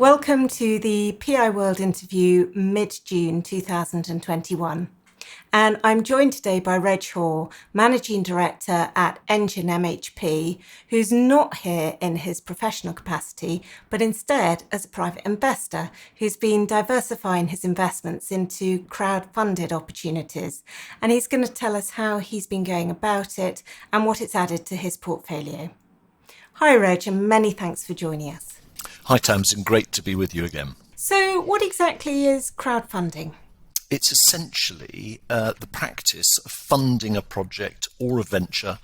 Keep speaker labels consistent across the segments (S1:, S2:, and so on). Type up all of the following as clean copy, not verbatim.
S1: Welcome to the PI World interview mid-June 2021. And I'm joined today by Reg Hoare, Managing Director at Engine MHP, who's not here in his professional capacity, but instead as a private investor who's been diversifying his investments into crowdfunded opportunities. And he's going to tell us how he's been going about it and what it's added to his portfolio. Hi, Reg, and many thanks for joining us.
S2: Hi, Tamsin. Great to be with you again.
S1: So what exactly is crowdfunding?
S2: It's essentially the practice of funding a project or a venture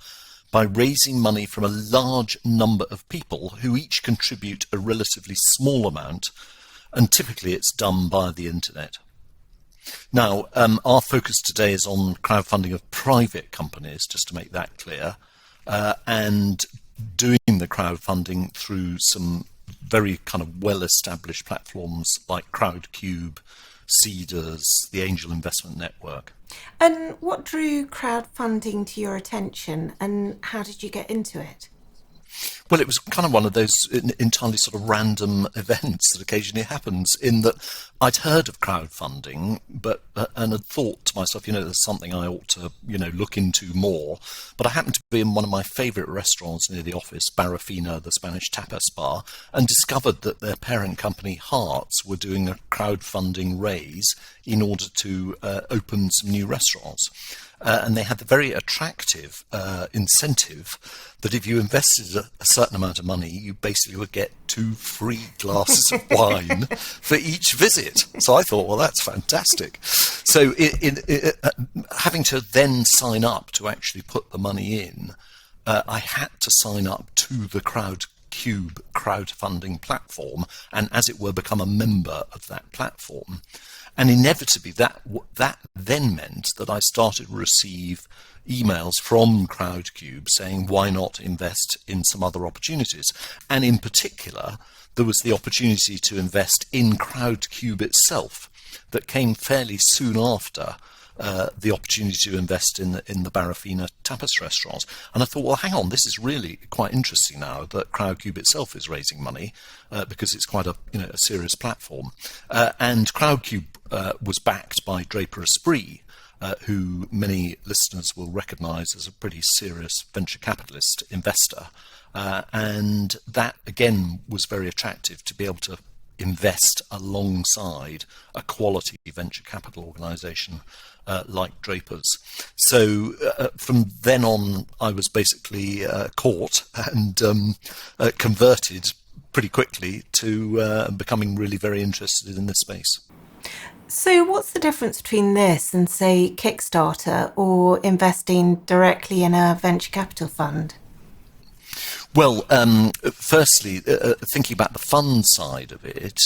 S2: by raising money from a large number of people who each contribute a relatively small amount, and typically it's done via the internet. Now, our focus today is on crowdfunding of private companies, just to make that clear, and doing the crowdfunding through some very kind of well-established platforms like Crowdcube, Seeders, the Angel Investment Network.
S1: And what drew crowdfunding to your attention and how did you get into it?
S2: Well, it was kind of one of those entirely sort of random events that occasionally happens, in that I'd heard of crowdfunding, and had thought to myself, there's something I ought to, look into more. But I happened to be in one of my favourite restaurants near the office, Barafina, the Spanish tapas bar, and discovered that their parent company, Hearts, were doing a crowdfunding raise in order to open some new restaurants. And they had the very attractive incentive that if you invested a certain amount of money, you basically would get 2 free glasses of wine for each visit. So I thought, well, that's fantastic. So having to then sign up to actually put the money in, I had to sign up to the Crowdcube crowdfunding platform and, as it were, become a member of that platform. And inevitably, that then meant that I started to receive emails from Crowdcube saying, why not invest in some other opportunities? And in particular, there was the opportunity to invest in Crowdcube itself that came fairly soon after the opportunity to invest in the Barafina tapas restaurants. And I thought, well, hang on, this is really quite interesting now that Crowdcube itself is raising money because it's quite a serious platform. And Crowdcube was backed by Draper Esprit, who many listeners will recognise as a pretty serious venture capitalist investor. And that, again, was very attractive to be able to invest alongside a quality venture capital organisation like Draper's. So from then on, I was basically caught and converted pretty quickly to becoming really very interested in this space.
S1: So what's the difference between this and, say, Kickstarter or investing directly in a venture capital fund?
S2: Well, firstly, thinking about the fund side of it,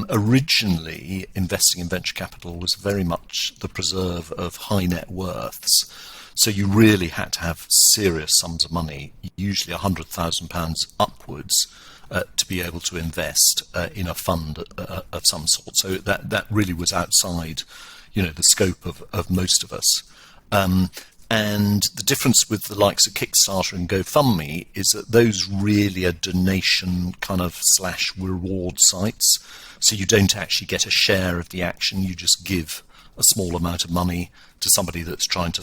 S2: originally investing in venture capital was very much the preserve of high net worths. So you really had to have serious sums of money, usually £100,000 upwards, to be able to invest in a fund of some sort. So that really was outside, the scope of most of us. And the difference with the likes of Kickstarter and GoFundMe is that those really are donation kind of / reward sites. So you don't actually get a share of the action. You just give a small amount of money to somebody that's trying to,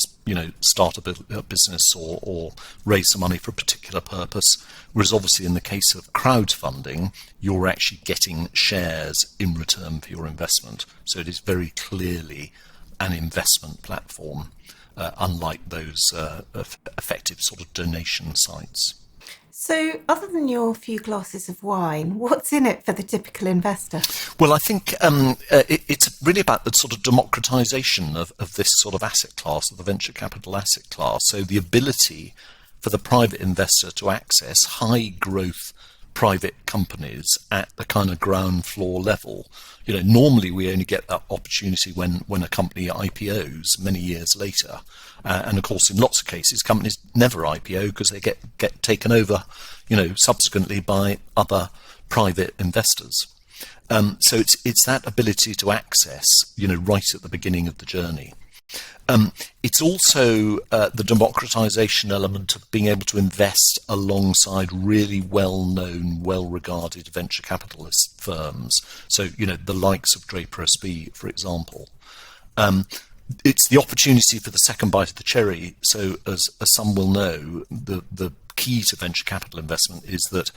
S2: start a business or raise some money for a particular purpose. Whereas obviously in the case of crowdfunding, you're actually getting shares in return for your investment. So it is very clearly an investment platform. Unlike those effective sort of donation sites.
S1: So other than your few glasses of wine, what's in it for the typical investor?
S2: Well, I think it's really about the sort of democratization of this sort of asset class, of the venture capital asset class. So the ability for the private investor to access high growth private companies at the kind of ground floor level. Normally we only get that opportunity when a company IPOs many years later. And of course, in lots of cases, companies never IPO because they get taken over, subsequently by other private investors. So it's that ability to access, right at the beginning of the journey. It's also the democratization element of being able to invest alongside really well-known, well-regarded venture capitalist firms. So, the likes of Draper SB, for example. It's the opportunity for the second bite of the cherry. So, as some will know, the key to venture capital investment is that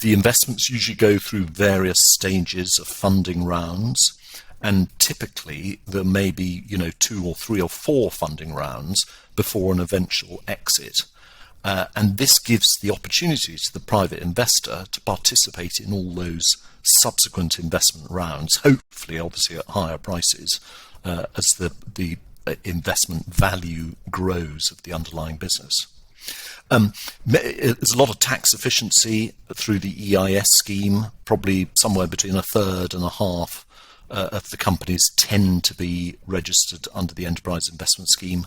S2: the investments usually go through various stages of funding rounds. And typically there may be, 2 or 3 or 4 funding rounds before an eventual exit. And this gives the opportunity to the private investor to participate in all those subsequent investment rounds, hopefully, obviously, at higher prices as the investment value grows of the underlying business. There's a lot of tax efficiency through the EIS scheme, probably somewhere between a third and a half of the companies tend to be registered under the Enterprise Investment Scheme.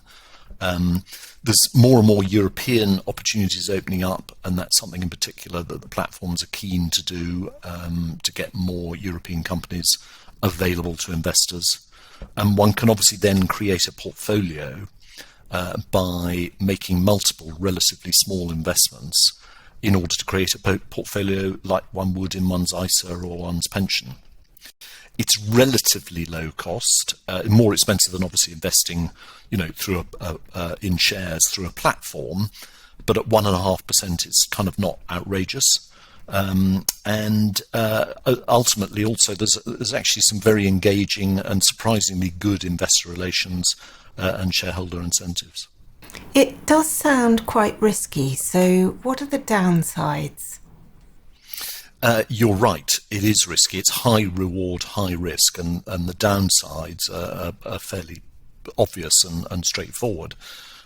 S2: There's more and more European opportunities opening up, and that's something in particular that the platforms are keen to do, to get more European companies available to investors. And one can obviously then create a portfolio by making multiple relatively small investments in order to create a portfolio like one would in one's ISA or one's pension. It's relatively low cost, more expensive than obviously investing, through in shares through a platform, but at 1.5%, it's kind of not outrageous. And ultimately, also, there's actually some very engaging and surprisingly good investor relations and shareholder incentives.
S1: It does sound quite risky. So, what are the downsides?
S2: You're right, it is risky. It's high reward, high risk, and the downsides are fairly obvious and straightforward.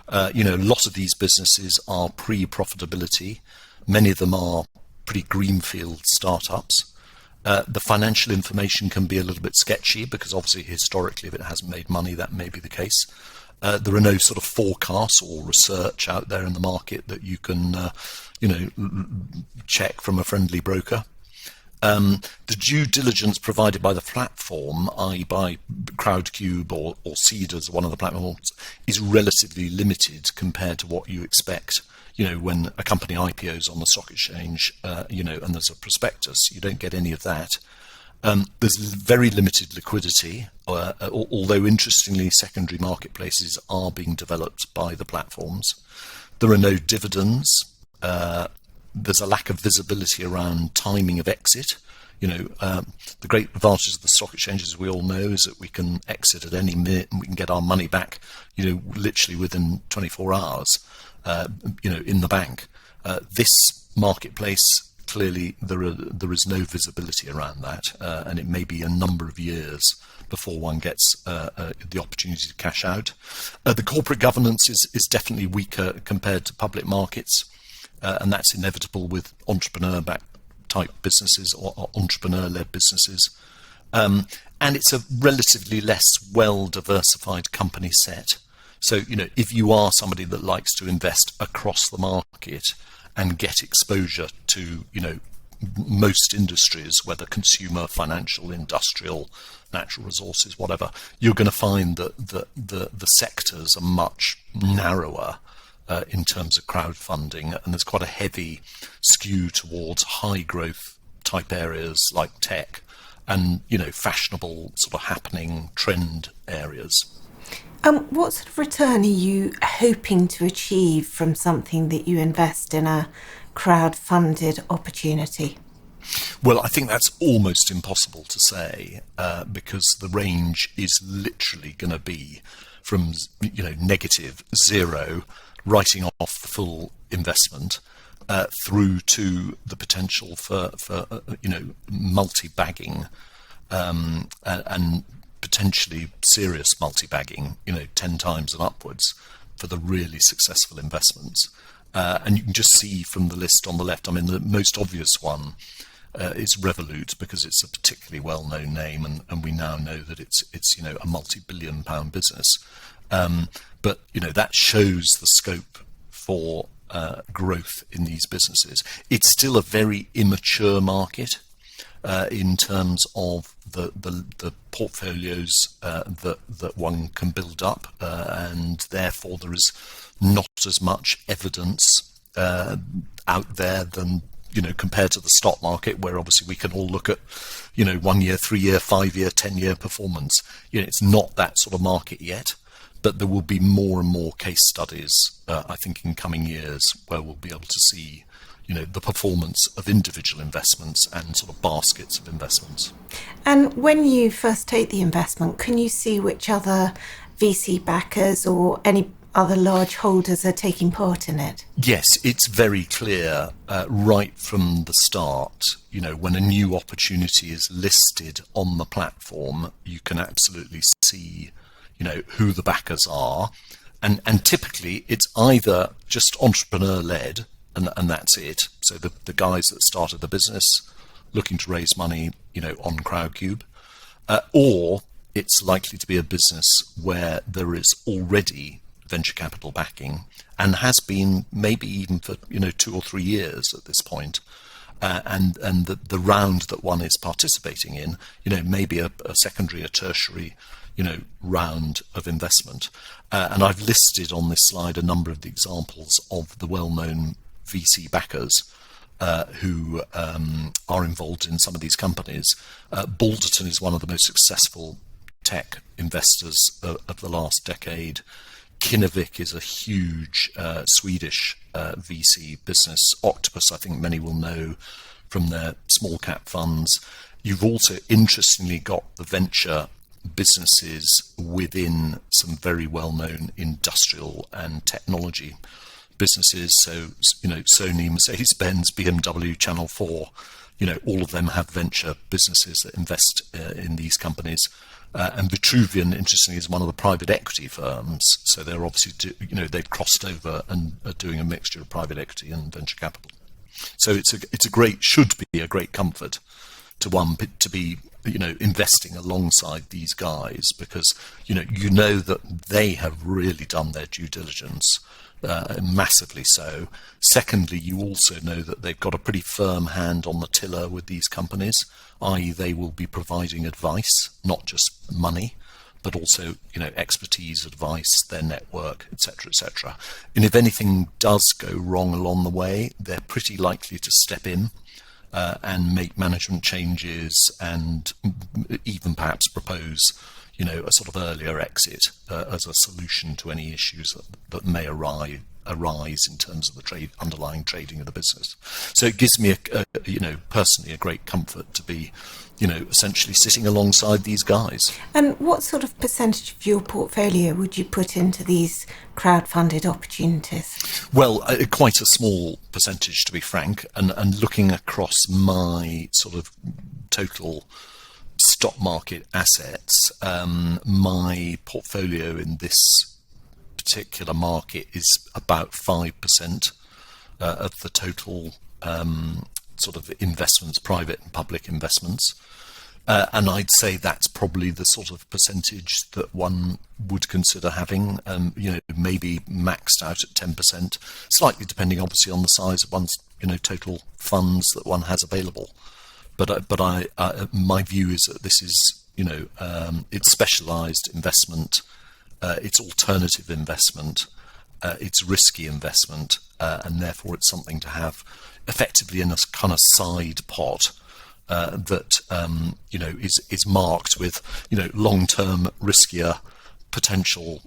S2: A lot of these businesses are pre-profitability. Many of them are pretty greenfield startups. The financial information can be a little bit sketchy because obviously historically if it hasn't made money, that may be the case. There are no sort of forecasts or research out there in the market that you can check from a friendly broker. The due diligence provided by the platform, i.e. by Crowdcube or Seed as one of the platforms, is relatively limited compared to what you expect. When a company IPOs on the stock exchange, and there's a prospectus, you don't get any of that. There's very limited liquidity, although interestingly, secondary marketplaces are being developed by the platforms. There are no dividends. There's a lack of visibility around timing of exit. The great advantage of the stock exchanges, we all know, is that we can exit at any minute and we can get our money back, literally within 24 hours, in the bank. This marketplace, clearly there is no visibility around that, and it may be a number of years before one gets the opportunity to cash out. The corporate governance is definitely weaker compared to public markets. And that's inevitable with entrepreneur-backed type businesses or entrepreneur-led businesses. And it's a relatively less well-diversified company set. So, if you are somebody that likes to invest across the market and get exposure to, most industries, whether consumer, financial, industrial, natural resources, whatever, you're going to find that the sectors are much narrower in terms of crowdfunding, and there's quite a heavy skew towards high growth type areas like tech and fashionable sort of happening trend areas.
S1: What sort of return are you hoping to achieve from something that you invest in a crowdfunded opportunity?
S2: Well, I think that's almost impossible to say because the range is literally going to be from negative zero, writing off the full investment, through to the potential for multi-bagging and potentially serious multi-bagging, 10 times and upwards for the really successful investments. And you can just see from the list on the left, the most obvious one is Revolut, because it's a particularly well-known name, and we now know that it's a multi-billion pound business. But that shows the scope for growth in these businesses. It's still a very immature market. in terms of the portfolios that one can build up, and therefore there is not as much evidence out there than, compared to the stock market, where obviously we can all look at, 1 year, 3 year, 5 year, 10-year performance. It's not that sort of market yet, but there will be more and more case studies, I think, in coming years where we'll be able to see, the performance of individual investments and sort of baskets of investments.
S1: And when you first take the investment, can you see which other VC backers or any other large holders are taking part in it?
S2: Yes, it's very clear right from the start. When a new opportunity is listed on the platform, you can absolutely see, who the backers are. And typically it's either just entrepreneur-led, and that's it. So the guys that started the business looking to raise money, on Crowdcube, or it's likely to be a business where there is already venture capital backing and has been maybe even for 2 or 3 years at this point, and the round that one is participating in, maybe a secondary, a tertiary, round of investment. And I've listed on this slide a number of the examples of the well-known VC backers who are involved in some of these companies. Balderton is one of the most successful tech investors of the last decade. Kinnevik is a huge Swedish VC business. Octopus, I think many will know from their small cap funds. You've also interestingly got the venture businesses within some very well-known industrial and technology businesses. So, Sony, Mercedes-Benz, BMW, Channel 4, all of them have venture businesses that invest in these companies. And Vitruvian, interestingly, is one of the private equity firms. So they're obviously, they've crossed over and are doing a mixture of private equity and venture capital. So should be a great comfort to one to be, investing alongside these guys, because, that they have really done their due diligence, massively so. Secondly, you also know that they've got a pretty firm hand on the tiller with these companies, i.e. they will be providing advice, not just money, but also, expertise, advice, their network, etc., etc. And if anything does go wrong along the way, they're pretty likely to step in and make management changes and even perhaps propose, a sort of earlier exit as a solution to any issues that may arise in terms of the underlying trading of the business. So it gives me, personally, a great comfort to be, essentially sitting alongside these guys.
S1: And what sort of percentage of your portfolio would you put into these crowdfunded opportunities?
S2: Well, quite a small percentage, to be frank, and looking across my sort of total stock market assets, my portfolio in this particular market is about 5% of the total sort of investments, private and public investments. And I'd say that's probably the sort of percentage that one would consider having, maybe maxed out at 10%, slightly depending obviously on the size of one's, total funds that one has available. But my view is that this is, it's specialised investment, it's alternative investment, it's risky investment, and therefore it's something to have effectively in a kind of side pot that is marked with long-term riskier potential,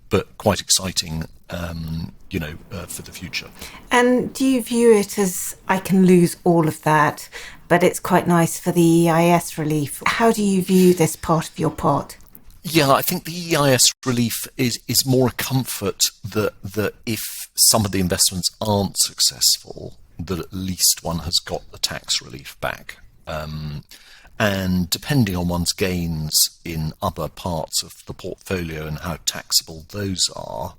S2: but quite exciting for the future.
S1: And do you view it as, I can lose all of that, but it's quite nice for the EIS relief? How do you view this part of your pot?
S2: Yeah, I think the EIS relief is more a comfort that if some of the investments aren't successful, that at least one has got the tax relief back. And depending on one's gains in other parts of the portfolio and how taxable those are,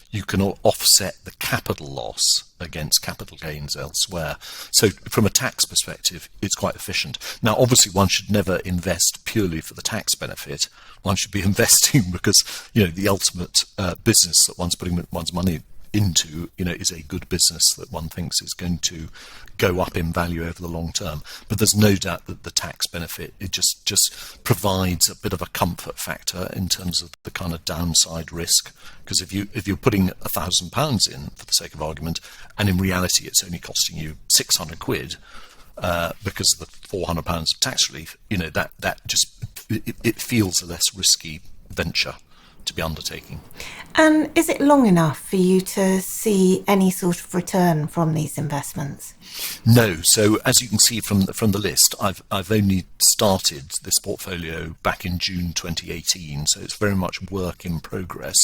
S2: you can offset the capital loss against capital gains elsewhere. So from a tax perspective, it's quite efficient. Now, obviously, one should never invest purely for the tax benefit. One should be investing because, the ultimate business that one's putting one's money into, is a good business that one thinks is going to go up in value over the long term. But there's no doubt that the tax benefit, it just provides a bit of a comfort factor in terms of the kind of downside risk. Because if you're putting £1,000 in, for the sake of argument, and in reality it's only costing you 600 quid because of the £400 of tax relief, that just it feels a less risky venture to be undertaking.
S1: And is it long enough for you to see any sort of return from these investments?
S2: No. So as you can see from the list, I've only started this portfolio back in June 2018, so it's very much work in progress.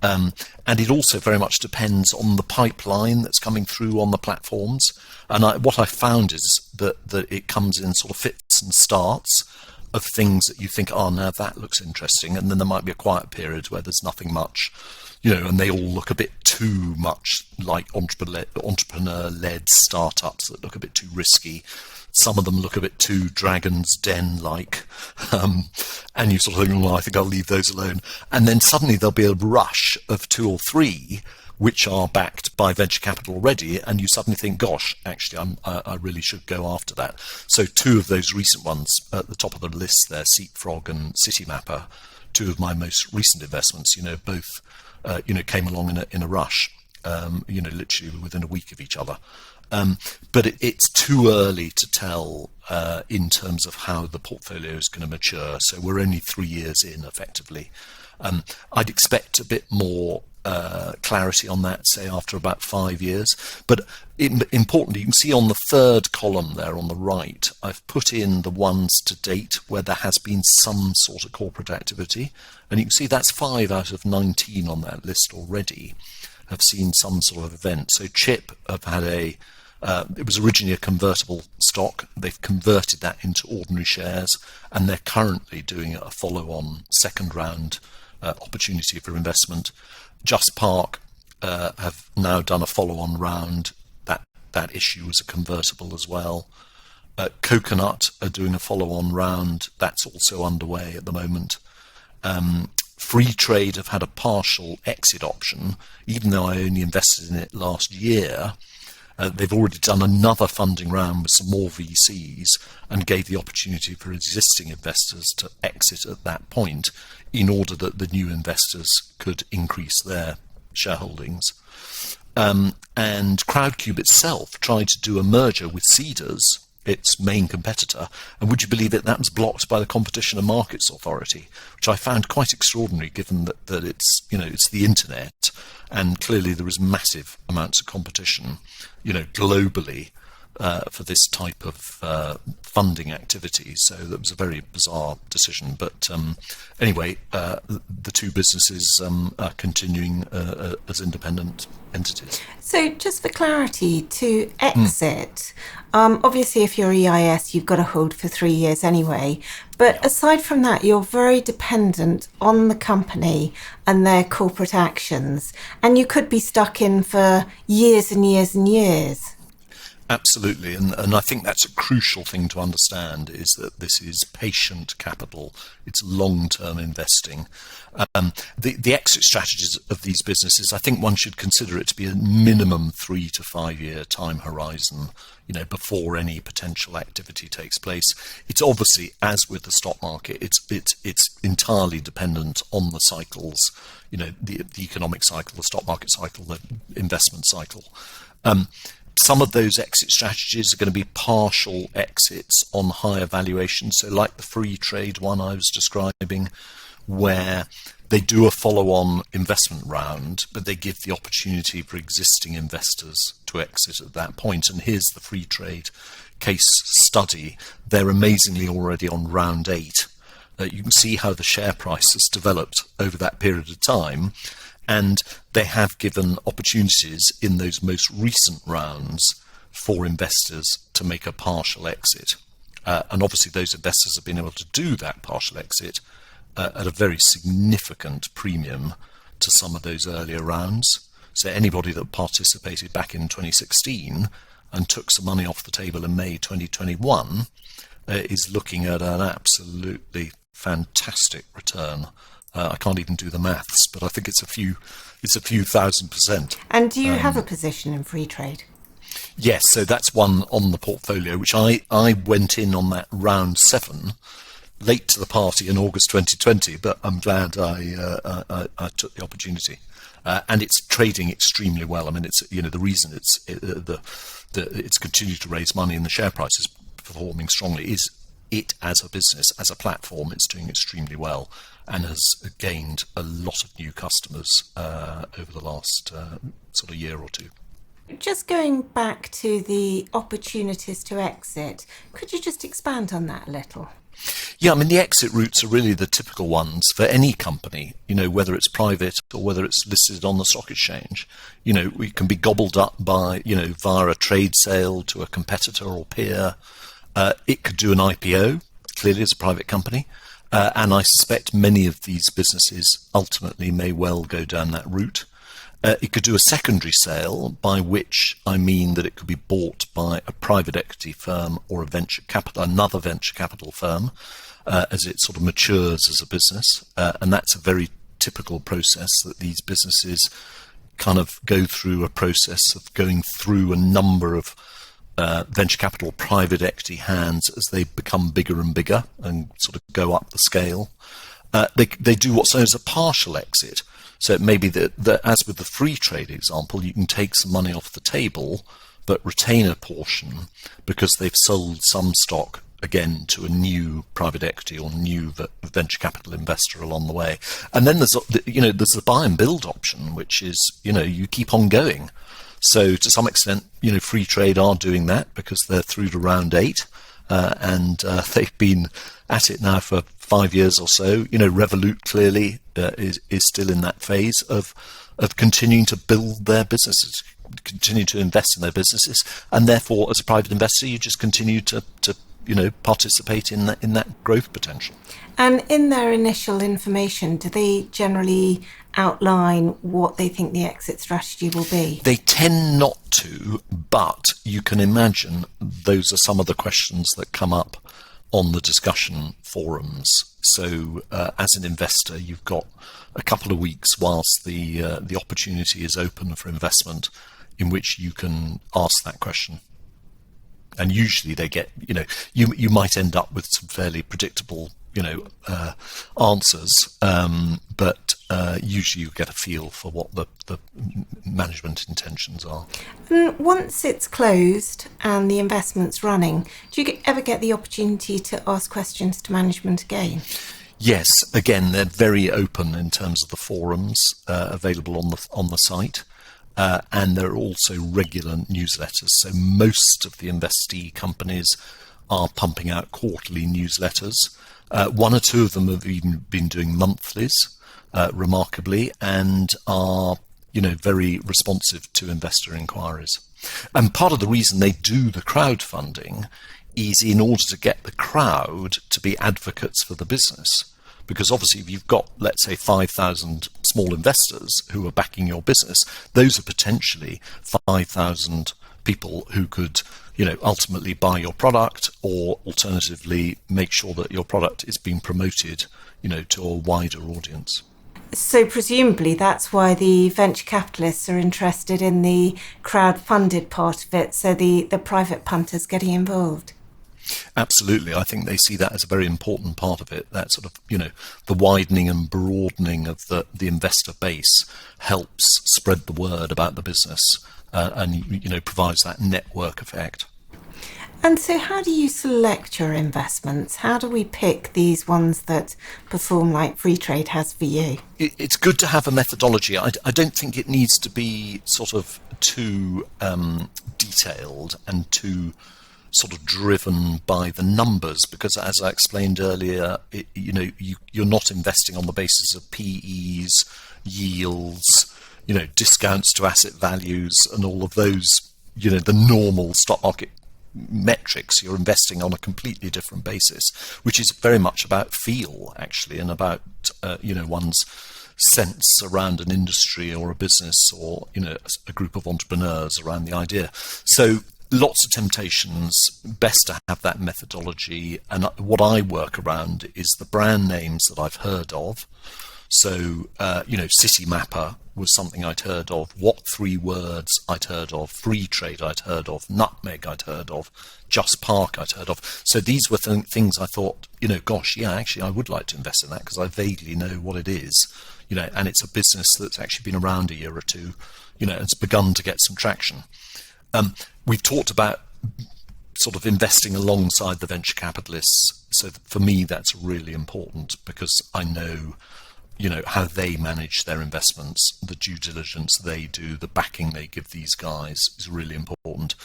S2: And it also very much depends on the pipeline that's coming through on the platforms. And what I found is that it comes in sort of fits and starts of things that you think, oh, now that looks interesting. And then there might be a quiet period where there's nothing much, and they all look a bit too much like entrepreneur-led startups that look a bit too risky. Some of them look a bit too Dragon's Den-like. And you sort of think, I think I'll leave those alone. And then suddenly there'll be a rush of 2 or 3 which are backed by venture capital already, and you suddenly think, gosh, actually, I really should go after that. So 2 of those recent ones at the top of the list there, Seatfrog and Citymapper, 2 of my most recent investments, both, came along in a rush, literally within a week of each other. But it's too early to tell in terms of how the portfolio is going to mature. So we're only 3 years in, effectively. I'd expect a bit more clarity on that, say, after about 5 years. But importantly, you can see on the third column there on the right, I've put in the ones to date where there has been some sort of corporate activity. And you can see that's 5 out of 19 on that list already have seen some sort of event. So Chip have had it was originally a convertible stock. They've converted that into ordinary shares, and they're currently doing a follow-on second round opportunity for investment. Just Park have now done a follow-on round. That issue was a convertible as well. Coconut are doing a follow-on round. That's also underway at the moment. Free Trade have had a partial exit option, even though I only invested in it last year. They've already done another funding round with some more VCs and gave the opportunity for existing investors to exit at that point in order that the new investors could increase their shareholdings. And Crowdcube itself tried to do a merger with Cedars, its main competitor, and would you believe it, that was blocked by the Competition and Markets Authority, which I found quite extraordinary given that it's, it's the internet, and clearly there is massive amounts of competition, globally, for this type of funding activity. So that was a very bizarre decision. But anyway, the 2 businesses are continuing as independent entities.
S1: So just for clarity, to exit, obviously if you're EIS, you've got to hold for 3 years anyway. But aside from that, you're very dependent on the company and their corporate actions. And you could be stuck in for years and years and years.
S2: Absolutely, and I think that's a crucial thing to understand, is that this is patient capital. It's long-term investing. The exit strategies of these businesses, I think one should consider it to be a minimum 3 to 5 year time horizon, before any potential activity takes place. It's obviously, as with the stock market, it's entirely dependent on the cycles, the economic cycle, the stock market cycle, the investment cycle. Some of those exit strategies are going to be partial exits on higher valuations. So like the Free Trade one I was describing, where they do a follow-on investment round, but they give the opportunity for existing investors to exit at that point. And here's the Free Trade case study. They're amazingly already on round 8. You can see how the share price has developed over that period of time. And they have given opportunities in those most recent rounds for investors to make a partial exit. And obviously those investors have been able to do that partial exit at a very significant premium to some of those earlier rounds. So anybody that participated back in 2016 and took some money off the table in May 2021 is looking at an absolutely fantastic return I can't even do the maths, but I think it's a few thousand percent.
S1: And do you have a position in free trade?
S2: Yes, so that's one on the portfolio, which I went in on that round 7, late to the party in August 2020, but I'm glad I took the opportunity. And it's trading extremely well. I mean, it's the reason it's continued to raise money and the share price is performing strongly is it as a business, as a platform, it's doing extremely well and has gained a lot of new customers over the last sort of year or two.
S1: Just going back to the opportunities to exit, could you just expand on that a little?
S2: Yeah, I mean, the exit routes are really the typical ones for any company, whether it's private or whether it's listed on the stock exchange. We can be gobbled up by, via a trade sale to a competitor or peer. It could do an IPO, clearly as a private company. And I suspect many of these businesses ultimately may well go down that route. It could do a secondary sale, by which I mean that it could be bought by a private equity firm or another venture capital firm, as it sort of matures as a business. And that's a very typical process that these businesses kind of go through, a process of going through a number of venture capital private equity hands as they become bigger and bigger and sort of go up the scale. They do what's known as a partial exit. So it may be that, as with the free trade example, you can take some money off the table, but retain a portion because they've sold some stock again to a new private equity or new venture capital investor along the way. And then there's the buy and build option, which is, you keep on going. So to some extent, free trade are doing that because they're through to round 8. And they've been at it now for 5 years or so. Revolut clearly is still in that phase of continuing to build their businesses, continue to invest in their businesses, and therefore, as a private investor, you just continue to participate in that growth potential.
S1: And in their initial information, do they generally outline what they think the exit strategy will be?
S2: They tend not to, but you can imagine those are some of the questions that come up on the discussion forums. So as an investor, you've got a couple of weeks whilst the opportunity is open for investment in which you can ask that question. And usually they get, you might end up with some fairly predictable answers, but usually you get a feel for what the management intentions are.
S1: And once it's closed and the investment's running, do you ever get the opportunity to ask questions to management again?
S2: Yes, again, they're very open in terms of the forums available on the site. And there are also regular newsletters. So most of the investee companies are pumping out quarterly newsletters. One or two of them have even been doing monthlies, remarkably, and are, very responsive to investor inquiries. And part of the reason they do the crowdfunding is in order to get the crowd to be advocates for the business. Because obviously, if you've got, let's say, 5,000 small investors who are backing your business, those are potentially 5,000 people who could, ultimately buy your product, or alternatively make sure that your product is being promoted, to a wider audience.
S1: So presumably that's why the venture capitalists are interested in the crowdfunded part of it, so the private punters getting involved.
S2: Absolutely. I think they see that as a very important part of it. That sort of, the widening and broadening of the investor base helps spread the word about the business and provides that network effect.
S1: And so how do you select your investments? How do we pick these ones that perform like free trade has for you?
S2: It's good to have a methodology. I don't think it needs to be sort of too detailed and too sort of driven by the numbers, because as I explained earlier, you're not investing on the basis of PEs, yields, discounts to asset values and all of those, the normal stock market metrics. You're investing on a completely different basis, which is very much about feel, actually, and about, one's sense around an industry or a business or, a group of entrepreneurs around the idea. So lots of temptations, best to have that methodology. And what I work around is the brand names that I've heard of. So, City Mapper was something I'd heard of. What 3 Words I'd heard of. Free Trade I'd heard of. Nutmeg I'd heard of. Just Park I'd heard of. So these were things I thought, gosh, yeah, actually I would like to invest in that because I vaguely know what it is, and it's a business that's actually been around a year or two, it's begun to get some traction. We've talked about sort of investing alongside the venture capitalists. So for me, that's really important because I know, how they manage their investments, the due diligence they do, the backing they give these guys is really important.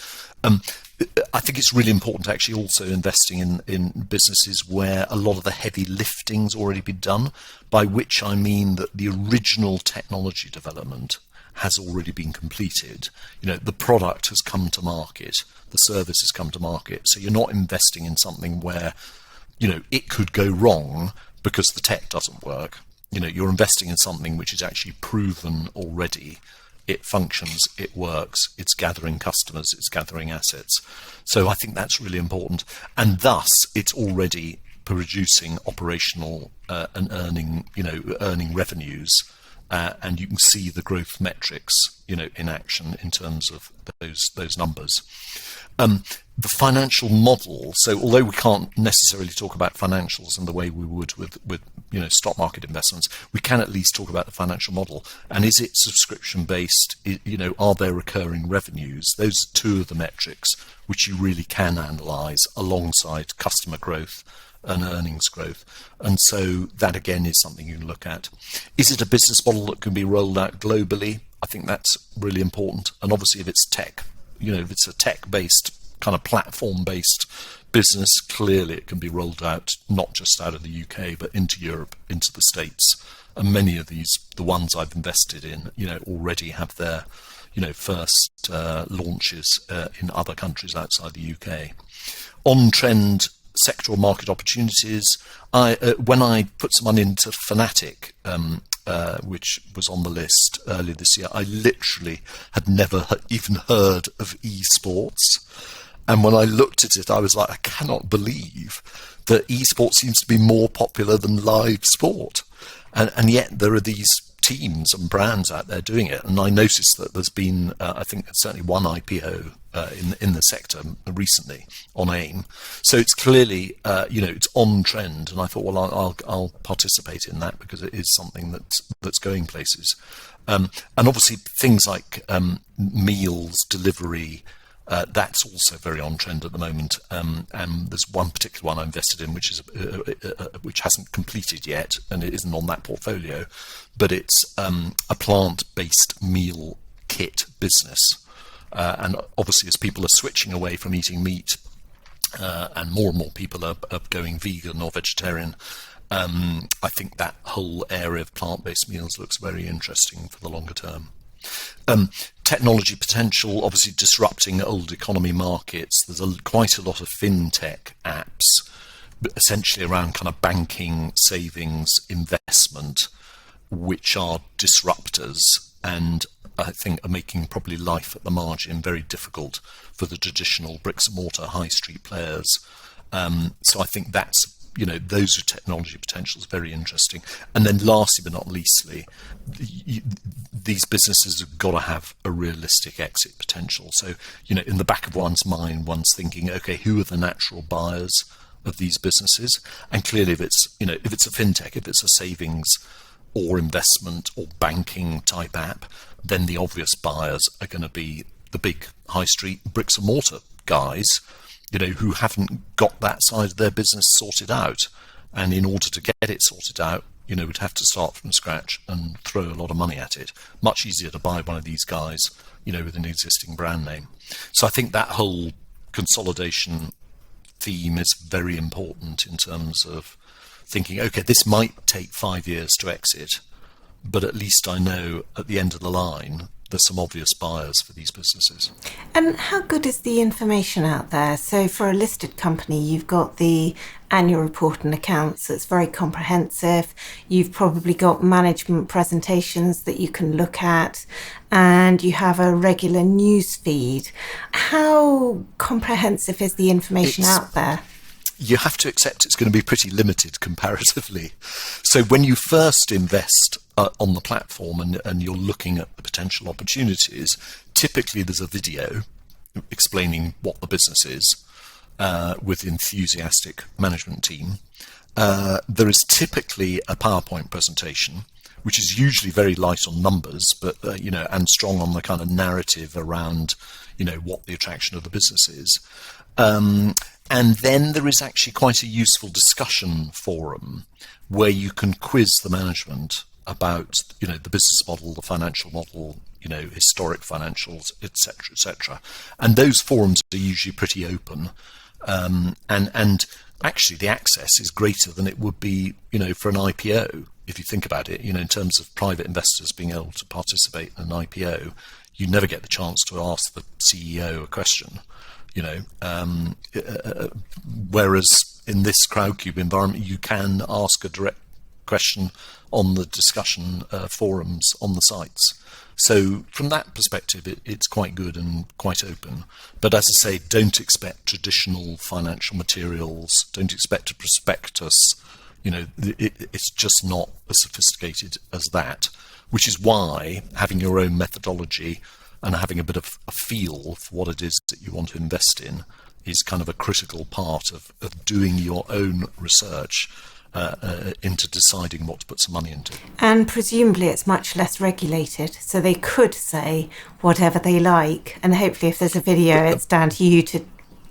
S2: I think it's really important actually also investing in businesses where a lot of the heavy lifting's already been done, by which I mean that the original technology development has already been completed. The product has come to market, the service has come to market. So you're not investing in something where, it could go wrong because the tech doesn't work. You're investing in something which is actually proven already. It functions, it works, it's gathering customers, it's gathering assets. So I think that's really important. And thus, it's already producing operational and earning revenues. And you can see the growth metrics, in action in terms of those numbers. The financial model. So although we can't necessarily talk about financials in the way we would with stock market investments, we can at least talk about the financial model. And is it subscription based? Are there recurring revenues? Those are 2 of the metrics which you really can analyze alongside customer growth and earnings growth. And so that again is something you can look at. Is it a business model that can be rolled out globally? I think that's really important. And obviously if it's tech, if it's a tech-based kind of platform-based business, clearly it can be rolled out not just out of the UK but into Europe, into the States. And many of these, the ones I've invested in, already have their first launches in other countries outside the UK. On-trend sectoral market opportunities. When I put some money into Fnatic, which was on the list earlier this year, I literally had never even heard of esports. And when I looked at it, I was like, I cannot believe that esports seems to be more popular than live sport. And yet there are these teams and brands out there doing it. And I noticed that there's been, I think, certainly one IPO in the sector recently on AIM. So it's clearly, it's on trend. And I thought, well, I'll participate in that because it is something that's going places. And obviously things like meals, delivery, that's also very on trend at the moment. And there's one particular one I invested in, which is which hasn't completed yet, and it isn't on that portfolio, but it's a plant-based meal kit business. And obviously, as people are switching away from eating meat, and more people are going vegan or vegetarian, I think that whole area of plant-based meals looks very interesting for the longer term. Technology potential, obviously disrupting old economy markets. There's quite a lot of fintech apps, essentially around kind of banking, savings, investment, which are disruptors and I think are making probably life at the margin very difficult for the traditional bricks and mortar high street players. So I think that's, those are technology potentials, very interesting. And then lastly but not leastly, these businesses have got to have a realistic exit potential. So, in the back of one's mind, one's thinking, okay, who are the natural buyers of these businesses? And clearly if it's a fintech, if it's a savings or investment or banking type app, then the obvious buyers are going to be the big high street bricks and mortar guys, who haven't got that side of their business sorted out. And in order to get it sorted out, would have to start from scratch and throw a lot of money at it. Much easier to buy one of these guys, with an existing brand name. So I think that whole consolidation theme is very important in terms of thinking, okay, this might take 5 years to exit, but at least I know at the end of the line there's some obvious buyers for these businesses.
S1: And how good is the information out there? So for a listed company, you've got the annual report and accounts that's very comprehensive. You've probably got management presentations that you can look at, and you have a regular news feed. How comprehensive is the information out there?
S2: you have to accept it's going to be pretty limited comparatively. So when you first invest on the platform and you're looking at the potential opportunities, typically there's a video explaining what the business is with enthusiastic management team. There is typically a PowerPoint presentation, which is usually very light on numbers, but and strong on the kind of narrative around, what the attraction of the business is. And then there is actually quite a useful discussion forum where you can quiz the management about, the business model, the financial model, historic financials, etc., etc. And those forums are usually pretty open. And actually the access is greater than it would be, for an IPO. If you think about it, in terms of private investors being able to participate in an IPO, you never get the chance to ask the CEO a question. Whereas in this Crowdcube environment, you can ask a direct question on the discussion forums on the sites. So from that perspective, it's quite good and quite open. But as I say, don't expect traditional financial materials. Don't expect a prospectus. It's just not as sophisticated as that, which is why having your own methodology and having a bit of a feel for what it is that you want to invest in is kind of a critical part of doing your own research into deciding what to put some money into.
S1: And presumably it's much less regulated, so they could say whatever they like, and hopefully if there's a video, it's down to you to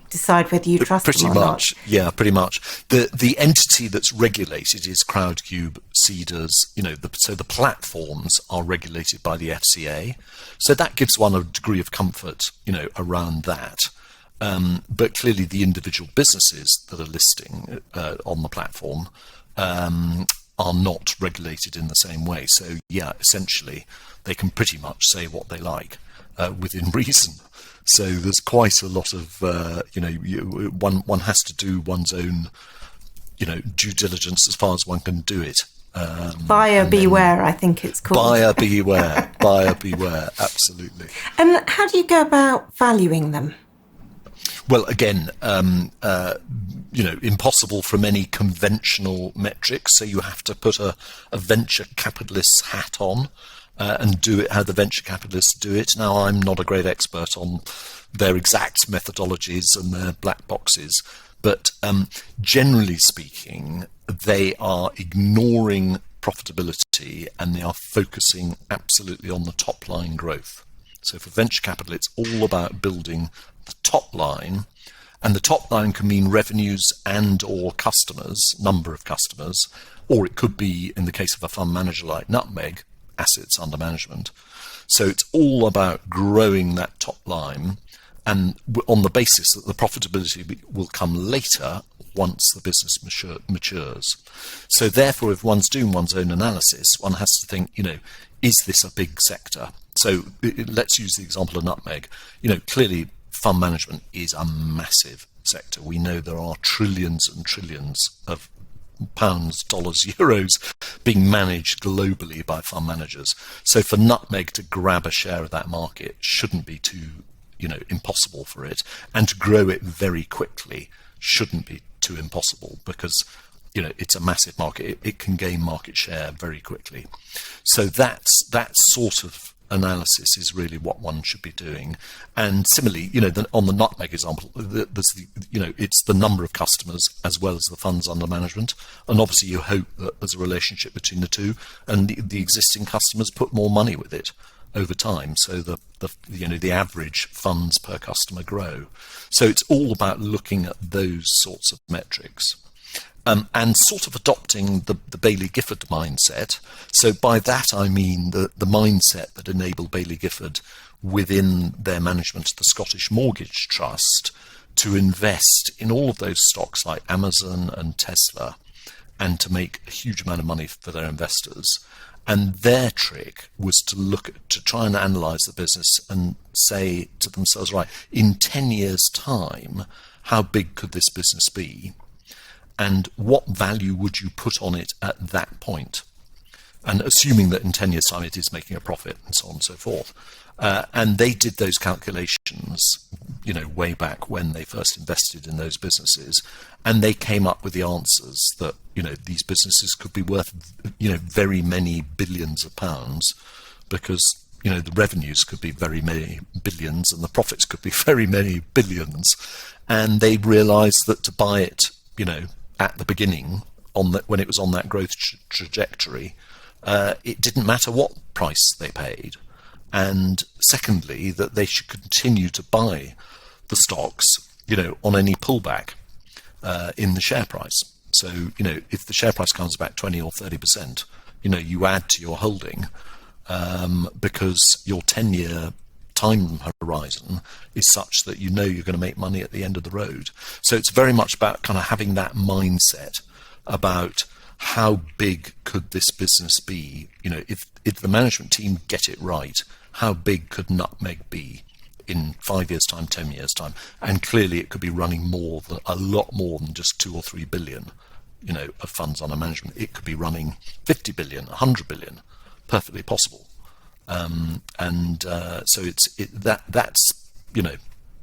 S1: decide whether you trust them or not.
S2: Pretty much. The entity that's regulated is Crowdcube, Cedars. So the platforms are regulated by the FCA. So that gives one a degree of comfort, around that. But clearly the individual businesses that are listing on the platform are not regulated in the same way. So essentially they can pretty much say what they like within reason. So there's quite a lot of, one has to do one's own, due diligence as far as one can do it.
S1: Buyer beware, I think it's called.
S2: Buyer beware, absolutely.
S1: And how do you go about valuing them?
S2: Well, again, impossible from any conventional metrics. So you have to put a venture capitalist's hat on. And do it how the venture capitalists do it. Now, I'm not a great expert on their exact methodologies and their black boxes, but generally speaking, they are ignoring profitability and they are focusing absolutely on the top line growth. So for venture capital, it's all about building the top line, and the top line can mean revenues and or customers, number of customers, or it could be, in the case of a fund manager like Nutmeg, assets under management. So it's all about growing that top line, and on the basis that the profitability will come later once the business matures. So therefore, if one's doing one's own analysis, one has to think, is this a big sector? So let's use the example of Nutmeg. Clearly fund management is a massive sector. We know there are trillions and trillions of pounds, dollars, euros being managed globally by fund managers. So for Nutmeg to grab a share of that market shouldn't be too, impossible for it. And to grow it very quickly shouldn't be too impossible because, it's a massive market. It can gain market share very quickly. So that sort of analysis is really what one should be doing. And similarly, on the Nutmeg example, it's the number of customers as well as the funds under management. And obviously you hope that there's a relationship between the two, and the existing customers put more money with it over time. So the average funds per customer grow. So it's all about looking at those sorts of metrics. And sort of adopting the Baillie Gifford mindset. So by that I mean the mindset that enabled Baillie Gifford within their management of the Scottish Mortgage Trust to invest in all of those stocks like Amazon and Tesla and to make a huge amount of money for their investors. And their trick was to try and analyze the business and say to themselves, right, in 10 years' time, how big could this business be? And what value would you put on it at that point? And assuming that in 10 years' time it is making a profit and so on and so forth. And they did those calculations, way back when they first invested in those businesses, and they came up with the answers that, these businesses could be worth, very many billions of pounds, because, the revenues could be very many billions and the profits could be very many billions. And they realized that to buy it, at the beginning, when it was on that growth trajectory, it didn't matter what price they paid. And secondly, that they should continue to buy the stocks, on any pullback in the share price. So, if the share price comes back 20 or 30%, you add to your holding, because your 10-year time horizon is such that you're going to make money at the end of the road. So it's very much about kind of having that mindset about how big could this business be? If the management team get it right, how big could Nutmeg be in 5 years' time, 10 years' time? And clearly it could be running a lot more than just 2 or 3 billion, of funds under management. It could be running 50 billion, 100 billion, perfectly possible. So that's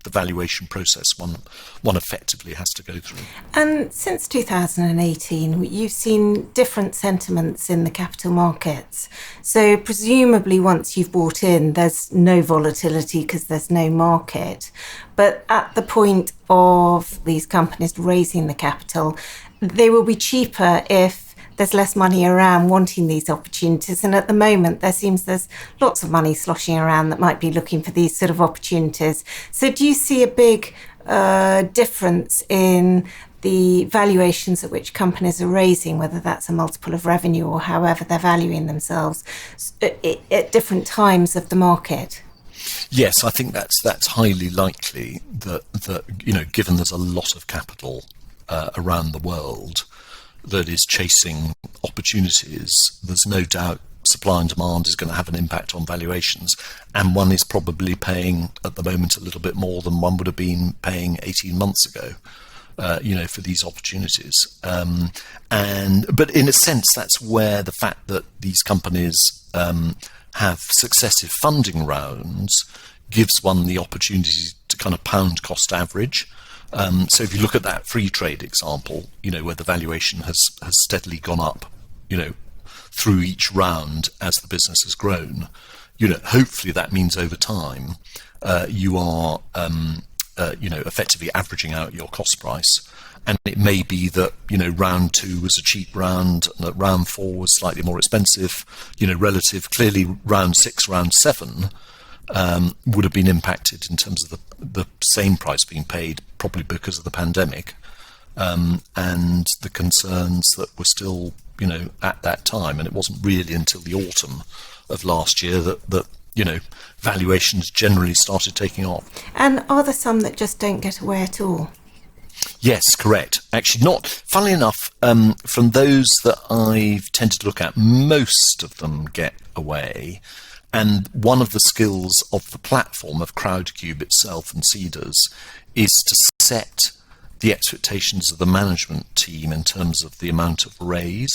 S2: the valuation process one effectively has to go through.
S1: And since 2018, you've seen different sentiments in the capital markets. So presumably once you've bought in, there's no volatility because there's no market. But at the point of these companies raising the capital, they will be cheaper if there's less money around wanting these opportunities. And at the moment, there's lots of money sloshing around that might be looking for these sort of opportunities. So do you see a big difference in the valuations at which companies are raising, whether that's a multiple of revenue or however they're valuing themselves at different times of the market?
S2: Yes, I think that's highly likely that given there's a lot of capital around the world that is chasing opportunities, there's no doubt supply and demand is going to have an impact on valuations, and one is probably paying at the moment a little bit more than one would have been paying 18 months ago, for these opportunities. But in a sense, that's where the fact that these companies have successive funding rounds gives one the opportunity to kind of pound cost average. So if you look at that free trade example, where the valuation has steadily gone up, through each round as the business has grown, hopefully that means over time, you are, effectively averaging out your cost price. And it may be that, round 2 was a cheap round, and that round 4 was slightly more expensive, relative. Clearly round 6, round 7, would have been impacted in terms of the same price being paid, probably because of the pandemic, and the concerns that were still, at that time. And it wasn't really until the autumn of last year that valuations generally started taking off.
S1: And are there some that just don't get away at all?
S2: Yes, correct. Actually, not. Funnily enough, from those that I've tended to look at, most of them get away. And one of the skills of the platform of Crowdcube itself and Seeders is to set the expectations of the management team in terms of the amount of raise.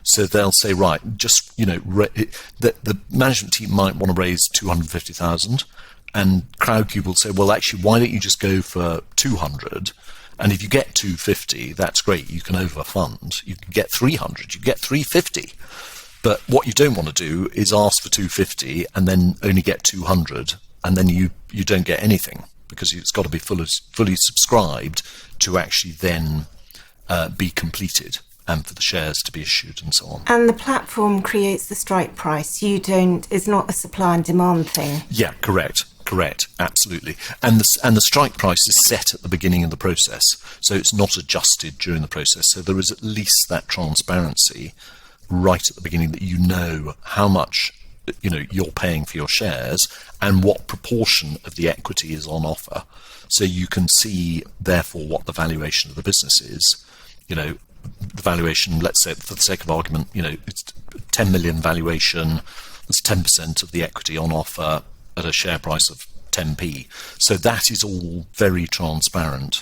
S2: So they'll say, right, just, the management team might want to raise 250,000, and Crowdcube will say, well, actually, why don't you just go for 200? And if you get 250, that's great. You can overfund. You can get 300. You get 350. But what you don't want to do is ask for 250 and then only get 200, and then you don't get anything, because it's got to be fully subscribed to actually then be completed, and for the shares to be issued and so on.
S1: And the platform creates the strike price. It's not a supply and demand thing.
S2: Yeah, correct, absolutely. And the strike price is set at the beginning of the process, so it's not adjusted during the process. So there is at least that transparency right at the beginning, that how much you're paying for your shares and what proportion of the equity is on offer. So you can see, therefore, what the valuation of the business is. The valuation, let's say, for the sake of argument, it's 10 million valuation, there's 10% of the equity on offer at a share price of 10p. So that is all very transparent,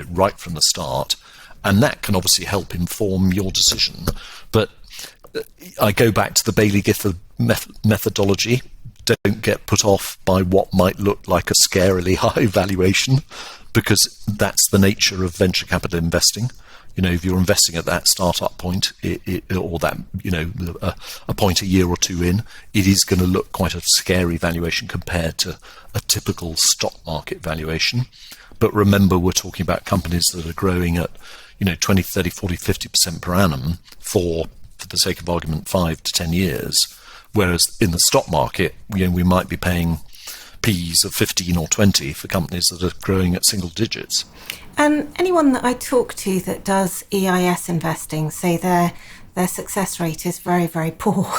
S2: right from the start. And that can obviously help inform your decision. But I go back to the Bailey Gifford methodology. don't get put off by what might look like a scarily high valuation, because that's the nature of venture capital investing. If you're investing at that startup point, or that, a point a year or two in, it is going to look quite a scary valuation compared to a typical stock market valuation. But remember, we're talking about companies that are growing at, 20, 30, 40, 50% per annum for the sake of argument, 5 to 10 years. Whereas in the stock market, we might be paying P's of 15 or 20 for companies that are growing at single digits.
S1: And anyone that I talk to that does EIS investing say their success rate is very, very poor.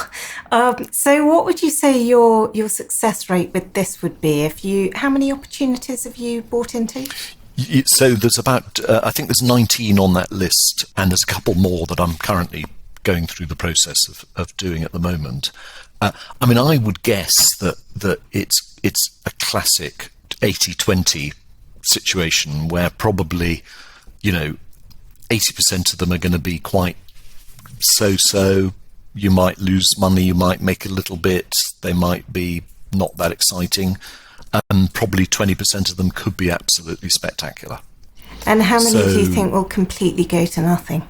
S1: So what would you say your success rate with this would be? How many opportunities have you bought into?
S2: So there's about, I think there's 19 on that list, and there's a couple more that I'm currently going through the process of doing at the moment. I would guess that it's a classic 80-20 situation where probably, 80% of them are going to be quite so. You might lose money, you might make a little bit, they might be not that exciting, and probably 20% of them could be absolutely spectacular.
S1: And how many do you think will completely go to nothing?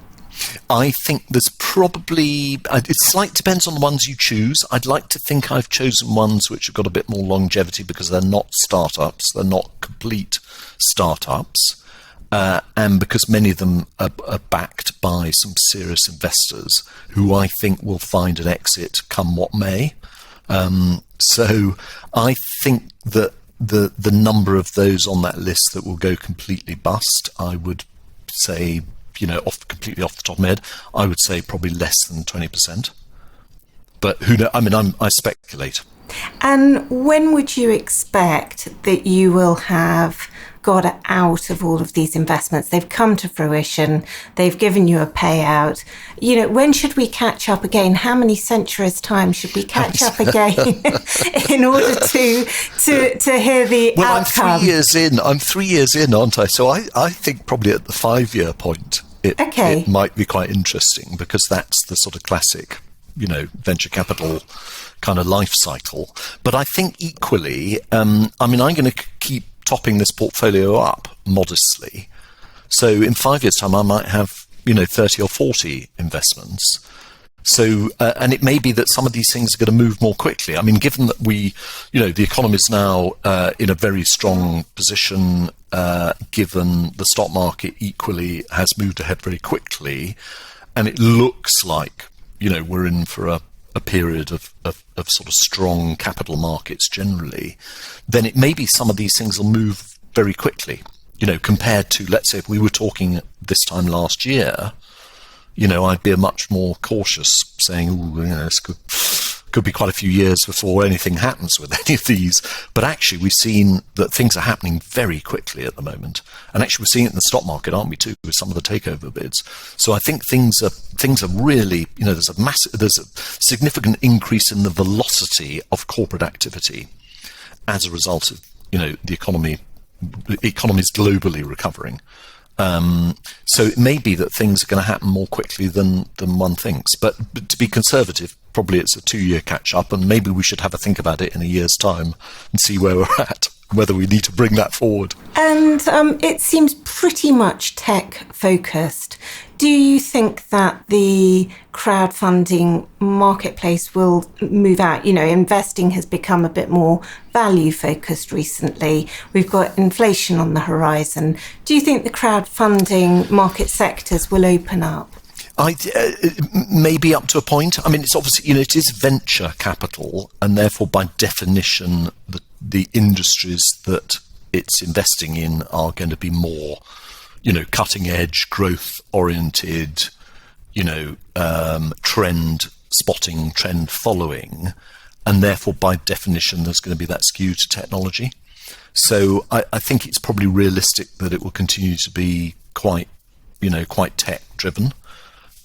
S2: I think there's probably, it depends on the ones you choose. I'd like to think I've chosen ones which have got a bit more longevity because they're not startups, they're not complete startups, and because many of them are backed by some serious investors who I think will find an exit come what may. So I think that the number of those on that list that will go completely bust, I would say, completely off the top of my head, I would say probably less than 20%. But who knows? I speculate.
S1: And when would you expect that you will have got out of all of these investments? They've come to fruition. They've given you a payout. When should we catch up again? How many centuries' time should we catch up again in order to hear the outcome?
S2: I'm 3 years in, aren't I? So I think probably at the 5-year point, it might be quite interesting, because that's the sort of classic, venture capital kind of life cycle. But I think equally, I'm going to keep topping this portfolio up modestly. So in 5 years' time, I might have, 30 or 40 investments. So, and it may be that some of these things are going to move more quickly. Given that the economy is now in a very strong position, given the stock market equally has moved ahead very quickly, and it looks like, we're in for a period of sort of strong capital markets generally, then it may be some of these things will move very quickly, compared to, let's say, if we were talking this time last year, I'd be much more cautious, saying, this could be quite a few years before anything happens with any of these. But actually, we've seen that things are happening very quickly at the moment. And actually, we're seeing it in the stock market, aren't we, too, with some of the takeover bids. So I think things are really, there's a significant increase in the velocity of corporate activity as a result of, the economies globally recovering. So it may be that things are going to happen more quickly than one thinks. But to be conservative, probably it's a 2-year catch-up, and maybe we should have a think about it in a year's time and see where we're at, whether we need to bring that forward.
S1: And it seems pretty much tech-focused. Do you think that the crowdfunding marketplace will move out? Investing has become a bit more value-focused recently. We've got inflation on the horizon. Do you think the crowdfunding market sectors will open up?
S2: Maybe up to a point. It's obviously, it is venture capital, and therefore, by definition, the industries that it's investing in are going to be more, cutting edge, growth oriented, trend spotting, trend following, and therefore, by definition, there's going to be that skew to technology. So I think it's probably realistic that it will continue to be quite tech driven.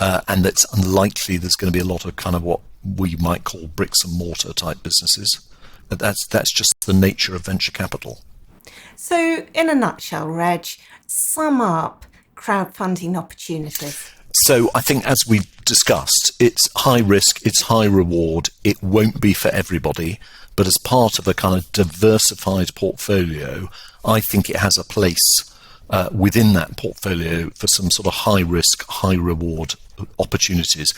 S2: And it's unlikely there's going to be a lot of kind of what we might call bricks and mortar type businesses. But that's just the nature of venture capital.
S1: So in a nutshell, Reg, sum up crowdfunding opportunities.
S2: So I think, as we discussed, it's high risk, it's high reward. It won't be for everybody, but as part of a kind of diversified portfolio, I think it has a place within that portfolio for some sort of high risk, high reward opportunities.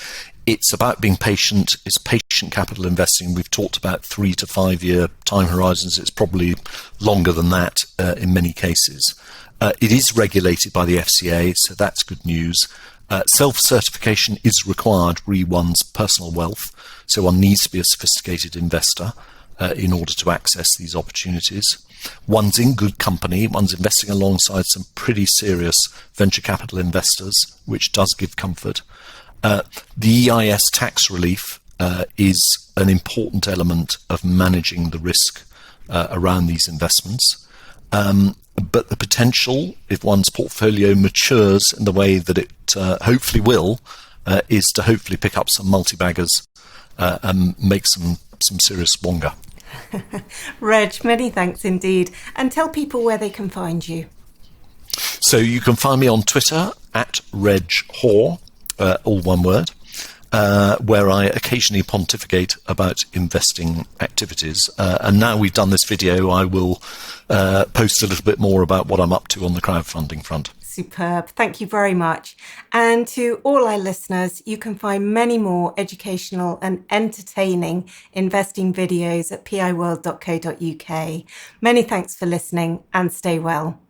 S2: It's about being patient. It's patient capital investing. We've talked about 3 to 5 year time horizons. It's probably longer than that in many cases. It is regulated by the FCA, so that's good news. Self-certification is required re one's personal wealth, so one needs to be a sophisticated investor in order to access these opportunities. One's in good company, one's investing alongside some pretty serious venture capital investors, which does give comfort. The EIS tax relief is an important element of managing the risk around these investments. But the potential, if one's portfolio matures in the way that it hopefully will, is to hopefully pick up some multi-baggers and make some serious wonga.
S1: Reg, many thanks indeed. And tell people where they can find you.
S2: So you can find me on Twitter at Reg Hoare, all one word, where I occasionally pontificate about investing activities. And now we've done this video, I will post a little bit more about what I'm up to on the crowdfunding front.
S1: Superb. Thank you very much. And to all our listeners, you can find many more educational and entertaining investing videos at piworld.co.uk. Many thanks for listening and stay well.